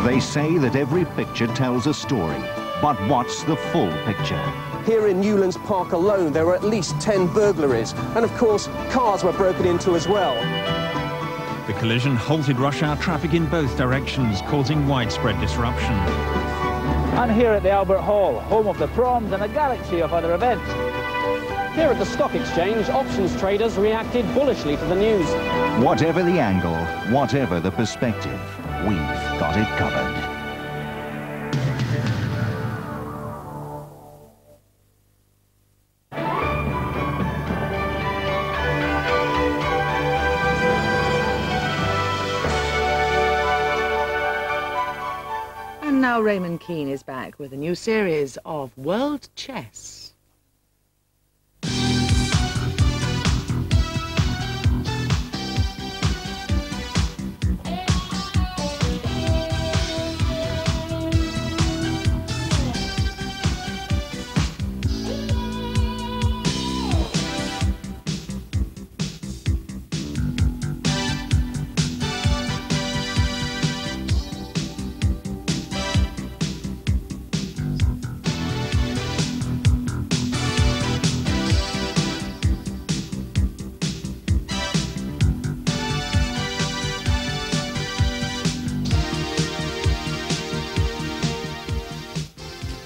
They say that every picture tells a story, but what's the full picture? Here in Newlands Park alone, there were at least 10 burglaries, and of course, cars were broken into as well. The collision halted rush hour traffic in both directions, causing widespread disruption. And here at the Albert Hall, home of the proms and a galaxy of other events. Here at the Stock Exchange, options traders reacted bullishly to the news. Whatever the angle, whatever the perspective, we've got it covered. And now Raymond Keane is back with a new series of World Chess.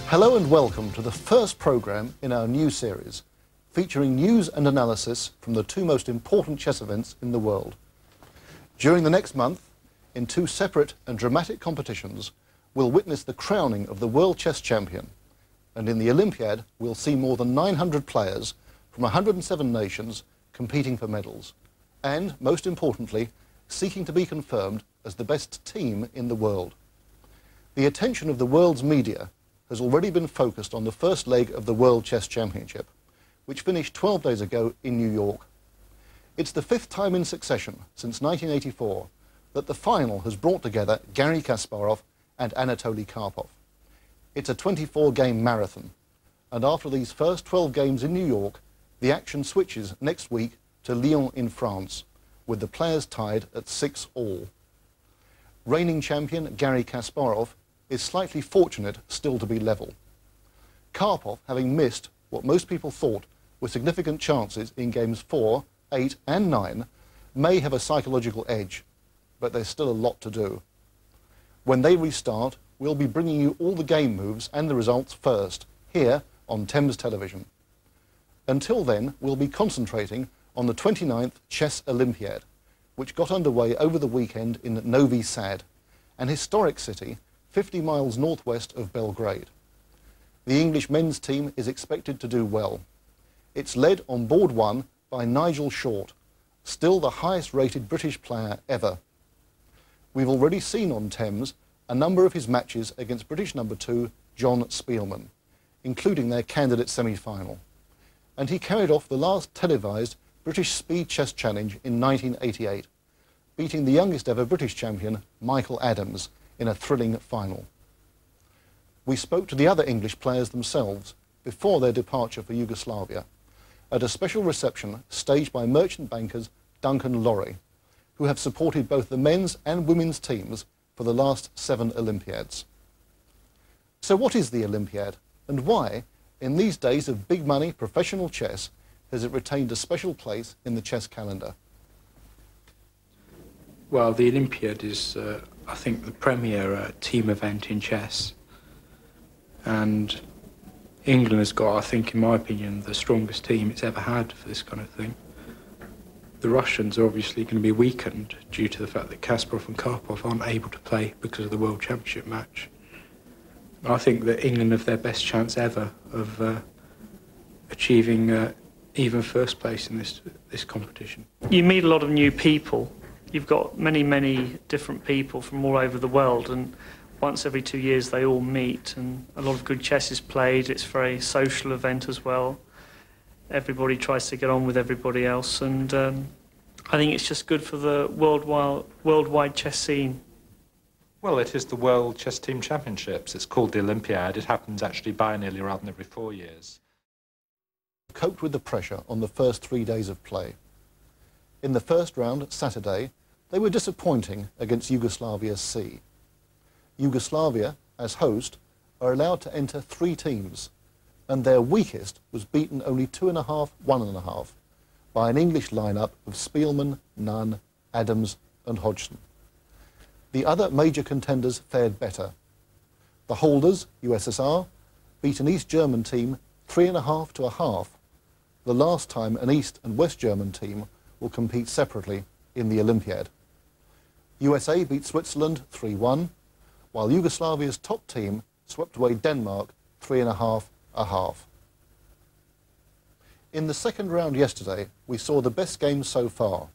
Hello and welcome to the first programme in our new series, featuring news and analysis from the two most important chess events in the world. During the next month, in two separate and dramatic competitions, we'll witness the crowning of the World Chess Champion, and in the Olympiad we'll see more than 900 players from 107 nations competing for medals, and, most importantly, seeking to be confirmed as the best team in the world. The attention of the world's media has already been focused on the first leg of the World Chess Championship, which finished 12 days ago in New York. It's the fifth time in succession, since 1984, that the final has brought together Garry Kasparov and Anatoly Karpov. It's a 24-game marathon, and after these first 12 games in New York, the action switches next week to Lyon in France, with the players tied at 6-all. Reigning champion Garry Kasparov is slightly fortunate still to be level. Karpov, having missed what most people thought were significant chances in games 4, 8 and 9, may have a psychological edge, but there's still a lot to do. When they restart, we'll be bringing you all the game moves and the results first, here on Thames Television. Until then, we'll be concentrating on the 29th Chess Olympiad, which got underway over the weekend in Novi Sad, an historic city 50 miles northwest of Belgrade. The English men's team is expected to do well. It's led on board one by Nigel Short, still the highest rated British player ever. We've already seen on Thames a number of his matches against British number 2 John Spielman, including their candidate semi-final. And he carried off the last televised British Speed Chess Challenge in 1988, beating the youngest ever British champion, Michael Adams, in a thrilling final. We spoke to the other English players themselves before their departure for Yugoslavia at a special reception staged by merchant bankers Duncan Lorry, who have supported both the men's and women's teams for the last 7 Olympiads. So what is the Olympiad, and why, in these days of big money professional chess, has it retained a special place in the chess calendar? Well, the Olympiad is, I think, the premier team event in chess. And England has got, I think, in my opinion, the strongest team it's ever had for this kind of thing. The Russians are obviously going to be weakened due to the fact that Kasparov and Karpov aren't able to play because of the World Championship match. I think that England have their best chance ever of achieving even first place in this competition. You meet a lot of new people. You've got many, many different people from all over the world, and once every 2 years they all meet, and a lot of good chess is played. It's a very social event as well. Everybody tries to get on with everybody else, and I think it's just good for the worldwide chess scene. Well, it is the World Chess Team Championships. It's called the Olympiad. It happens actually biennially rather than every 4 years. Coped with the pressure on the first 3 days of play. In the first round, Saturday, they were disappointing against Yugoslavia's C. Yugoslavia, as host, are allowed to enter 3 teams, and their weakest was beaten only 2.5, 1.5 by an English lineup of Spielman, Nunn, Adams and Hodgson. The other major contenders fared better. The holders, USSR, beat an East German team 3.5 to 1/2, the last time an East and West German team will compete separately in the Olympiad. USA beat Switzerland 3-1, while Yugoslavia's top team swept away Denmark 3.5, 1/2. In the second round yesterday, we saw the best game so far,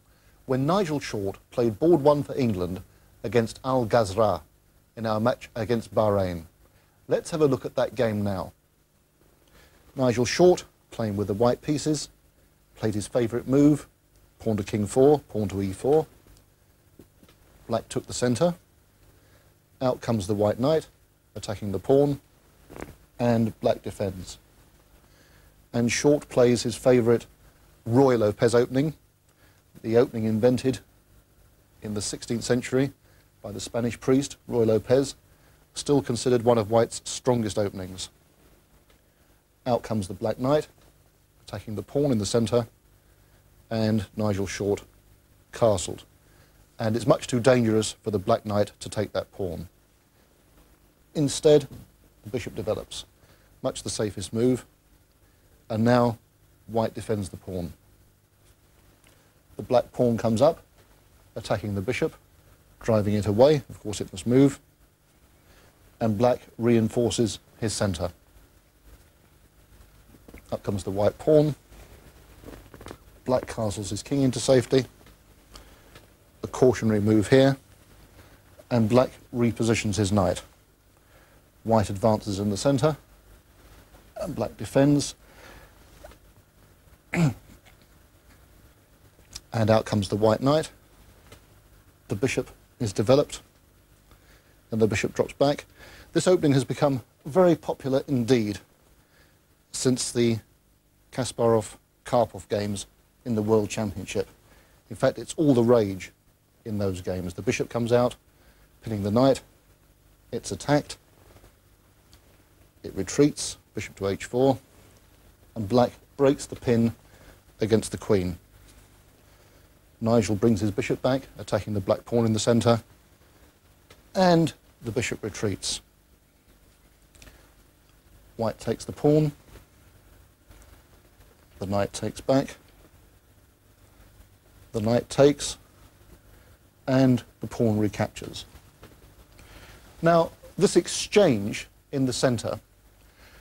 when Nigel Short played board 1 for England against Al Ghazra in our match against Bahrain. Let's have a look at that game now. Nigel Short, playing with the white pieces, played his favourite move, pawn to king 4, pawn to e4. Black took the centre. Out comes the white knight, attacking the pawn, and black defends. And Short plays his favourite Roy Lopez opening, the opening invented in the 16th century by the Spanish priest, Roy Lopez, still considered one of white's strongest openings. Out comes the black knight, attacking the pawn in the centre, and Nigel Short castled. And it's much too dangerous for the black knight to take that pawn. Instead, the bishop develops, much the safest move, and now white defends the pawn. The black pawn comes up, attacking the bishop, driving it away. Of course it must move, and black reinforces his centre. Up comes the white pawn. Black castles his king into safety. A cautionary move here, and black repositions his knight. White advances in the centre, and black defends. And out comes the white knight. The bishop is developed, and the bishop drops back. This opening has become very popular indeed since the Kasparov-Karpov games in the World Championship. In fact, it's all the rage in those games. The bishop comes out, pinning the knight. It's attacked. It retreats, bishop to h4, and black breaks the pin against the queen. Nigel brings his bishop back, attacking the black pawn in the centre, and the bishop retreats. White takes the pawn, the knight takes back, the knight takes, and the pawn recaptures. Now, this exchange in the centre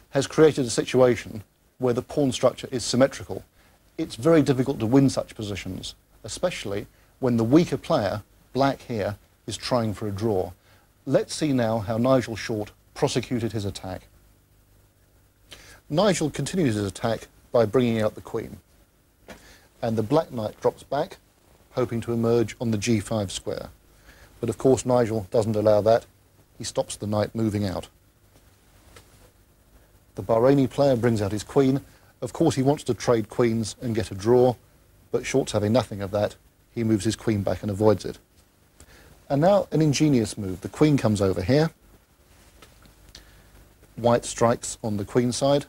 has created a situation where the pawn structure is symmetrical. It's very difficult to win such positions, especially when the weaker player, black here, is trying for a draw. Let's see now how Nigel Short prosecuted his attack. Nigel continues his attack by bringing out the queen, and the black knight drops back, hoping to emerge on the g5 square. But of course Nigel doesn't allow that. He stops the knight moving out. The Bahraini player brings out his queen. Of course he wants to trade queens and get a draw, but Short's having nothing of that. He moves his queen back and avoids it. And now an ingenious move. The queen comes over here. White strikes on the queen side,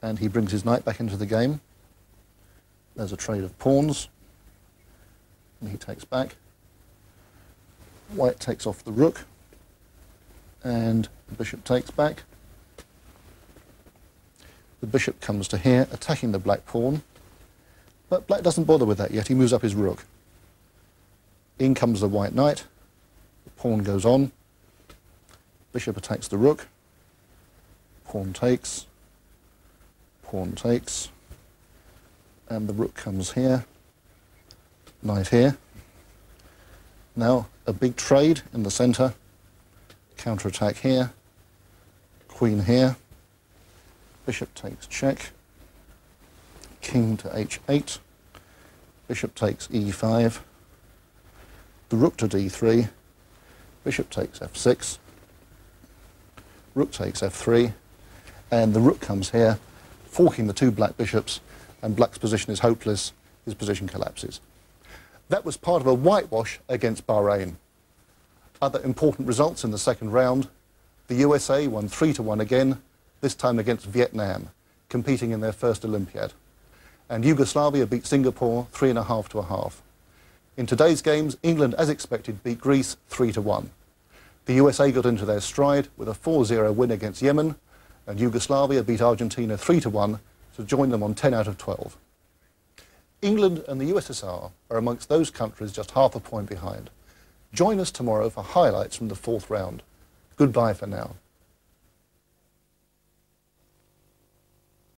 and he brings his knight back into the game. There's a trade of pawns, and he takes back. White takes off the rook, and the bishop takes back. The bishop comes to here, attacking the black pawn, but black doesn't bother with that yet. He moves up his rook. In comes the white knight. The pawn goes on. Bishop attacks the rook. Pawn takes, and the rook comes here, knight here. Now a big trade in the centre, counter-attack here, queen here, bishop takes check, king to h8, bishop takes e5, the rook to d3, bishop takes f6, rook takes f3, and the rook comes here, forking the two black bishops, and black's position is hopeless, his position collapses. That was part of a whitewash against Bahrain. Other important results in the second round. The USA won 3-1 again, this time against Vietnam, competing in their first Olympiad. And Yugoslavia beat Singapore 3.5 to 1/2. In today's games, England, as expected, beat Greece 3-1. The USA got into their stride with a 4-0 win against Yemen, and Yugoslavia beat Argentina 3-1 to join them on 10 out of 12. England and the USSR are amongst those countries just half a point behind. Join us tomorrow for highlights from the fourth round. Goodbye for now.